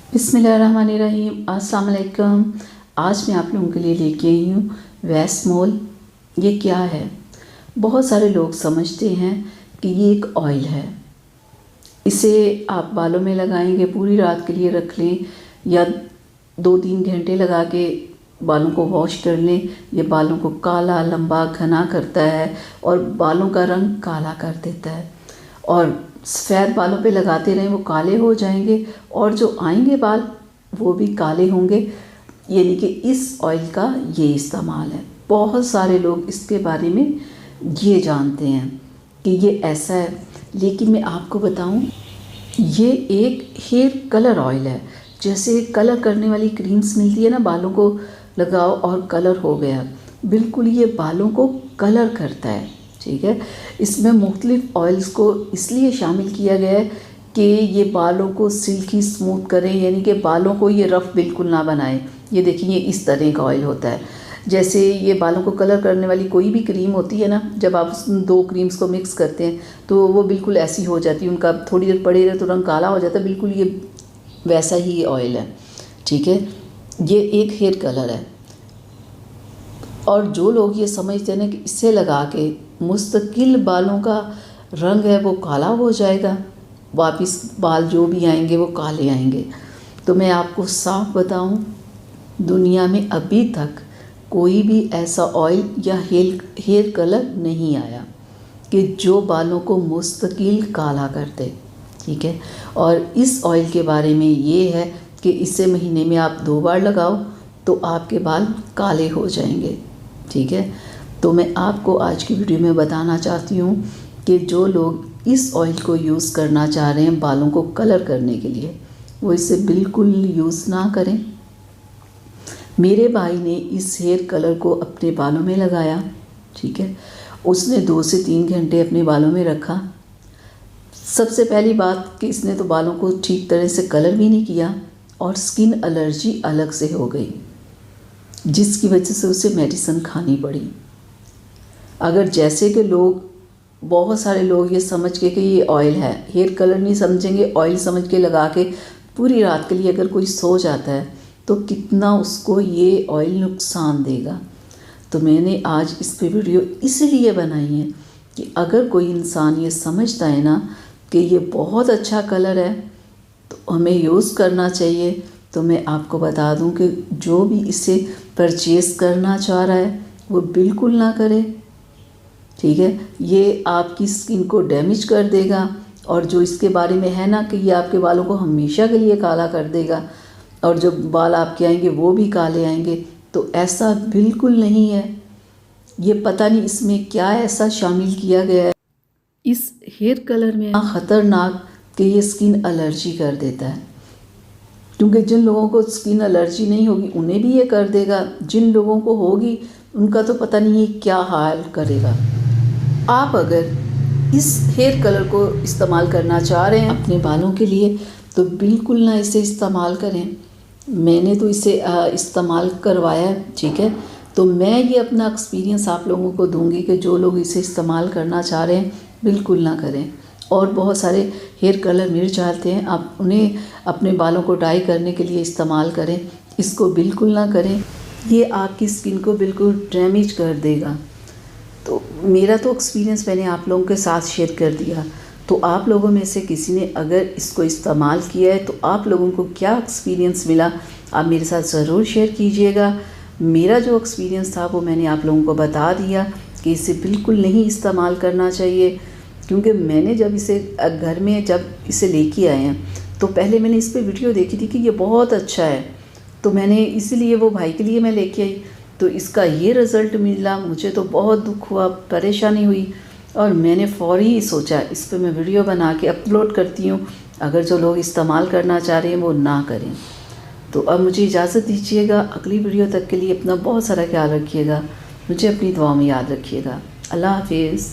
बिस्मिल्लाहिर्रहमानिर्रहीम। अस्सलाम वालेकुम। आज मैं आप लोगों के लिए लेके आई हूँ वैस्मोल। ये क्या है? बहुत सारे लोग समझते हैं कि ये एक ऑयल है। इसे आप बालों में लगाएंगे, पूरी रात के लिए रख लें या 2-3 घंटे लगा के बालों को वॉश कर लें। ये बालों को काला, लंबा, घना करता है और बालों का रंग काला कर देता है। और सफ़ेद बालों पे लगाते रहें, वो काले हो जाएंगे और जो आएंगे बाल वो भी काले होंगे। यानी कि इस ऑयल का ये इस्तेमाल है। बहुत सारे लोग इसके बारे में ये जानते हैं कि ये ऐसा है, लेकिन मैं आपको बताऊं, ये एक हेयर कलर ऑयल है। जैसे कलर करने वाली क्रीम्स मिलती है ना, बालों को लगाओ और कलर हो गया, बिल्कुल ये बालों को कलर करता है। ठीक है, इसमें मुख्तलिफ ऑयल्स को इसलिए शामिल किया गया है कि ये बालों को सिल्की स्मूथ करें, यानी कि बालों को ये रफ़ बिल्कुल ना बनाए। ये देखिए, ये इस तरह का ऑयल होता है। जैसे ये बालों को कलर करने वाली कोई भी क्रीम होती है ना, जब आप दो क्रीम्स को मिक्स करते हैं तो वो बिल्कुल ऐसी हो जाती है, उनका थोड़ी देर पड़े रहे तो रंग काला हो जाता है। बिल्कुल ये वैसा ही ऑयल है। ठीक है, ये एक हेयर कलर है। और जो लोग ये समझते हैं ना कि इसे लगा के मुस्तकिल बालों का रंग है वो काला हो जाएगा, वापस बाल जो भी आएंगे वो काले आएंगे, तो मैं आपको साफ बताऊं, दुनिया में अभी तक कोई भी ऐसा ऑयल या हेयर कलर नहीं आया कि जो बालों को मुस्तकिल काला कर दे। ठीक है, और इस ऑयल के बारे में ये है कि इसे महीने में आप 2 बार लगाओ तो आपके बाल काले हो जाएंगे। ठीक है, तो मैं आपको आज की वीडियो में बताना चाहती हूँ कि जो लोग इस ऑयल को यूज़ करना चाह रहे हैं बालों को कलर करने के लिए, वो इसे बिल्कुल यूज़ ना करें। मेरे भाई ने इस हेयर कलर को अपने बालों में लगाया। ठीक है, उसने 2 से 3 घंटे अपने बालों में रखा। सबसे पहली बात कि इसने तो बालों को ठीक तरह से कलर भी नहीं किया और स्किन एलर्जी अलग से हो गई, जिसकी वजह से उसे मेडिसिन खानी पड़ी। अगर जैसे कि लोग, बहुत सारे लोग ये समझ के कि ये ऑयल है, हेयर कलर नहीं समझेंगे, ऑयल समझ के लगा के पूरी रात के लिए अगर कोई सो जाता है तो कितना उसको ये ऑयल नुकसान देगा। तो मैंने आज इस पे वीडियो इसलिए बनाई है कि अगर कोई इंसान ये समझता है ना कि ये बहुत अच्छा कलर है तो हमें यूज़ करना चाहिए। तो मैं आपको बता दूं कि जो भी इसे परचेज़ करना चाह रहा है वो बिल्कुल ना करे। ठीक है, ये आपकी स्किन को डैमेज कर देगा और जो इसके बारे में है ना कि ये आपके बालों को हमेशा के लिए काला कर देगा और जो बाल आपके आएंगे वो भी काले आएंगे, तो ऐसा बिल्कुल नहीं है। ये पता नहीं इसमें क्या ऐसा शामिल किया गया है इस हेयर कलर में, ख़तरनाक कि ये स्किन एलर्जी कर देता है। क्योंकि जिन लोगों को स्किन एलर्जी नहीं होगी उन्हें भी ये कर देगा, जिन लोगों को होगी उनका तो पता नहीं ये क्या हाल करेगा। आप अगर इस हेयर कलर को इस्तेमाल करना चाह रहे हैं अपने बालों के लिए तो बिल्कुल ना इसे इस्तेमाल करें। मैंने तो इसे इस्तेमाल करवाया। ठीक है, तो मैं ये अपना एक्सपीरियंस आप लोगों को दूंगी कि जो लोग इसे इस्तेमाल करना चाह रहे हैं बिल्कुल ना करें। और बहुत सारे हेयर कलर मिल जाते हैं, आप उन्हें अपने बालों को डाई करने के लिए इस्तेमाल करें, इसको बिल्कुल ना करें। ये आपकी स्किन को बिल्कुल डैमेज कर देगा। तो मेरा तो एक्सपीरियंस मैंने आप लोगों के साथ शेयर कर दिया। तो आप लोगों में से किसी ने अगर इसको इस्तेमाल किया है तो आप लोगों को क्या एक्सपीरियंस मिला आप मेरे साथ ज़रूर शेयर कीजिएगा। मेरा जो एक्सपीरियंस था वो मैंने आप लोगों को बता दिया कि इसे बिल्कुल नहीं इस्तेमाल करना चाहिए। क्योंकि मैंने जब इसे घर में जब इसे लेके आए हैं तो पहले मैंने इस पर वीडियो देखी थी कि ये बहुत अच्छा है, तो मैंने इसीलिए वो भाई के लिए मैं लेके आई। तो इसका ये रिज़ल्ट मिला, मुझे तो बहुत दुख हुआ, परेशानी हुई और मैंने फ़ौरी ही सोचा इस पर मैं वीडियो बना के अपलोड करती हूँ, अगर जो लोग इस्तेमाल करना चाह रहे हैं वो ना करें। तो अब मुझे इजाज़त दीजिएगा, अगली वीडियो तक के लिए अपना बहुत सारा ख्याल रखिएगा, मुझे अपनी दुआ में याद रखिएगा। अल्लाह हाफिज़।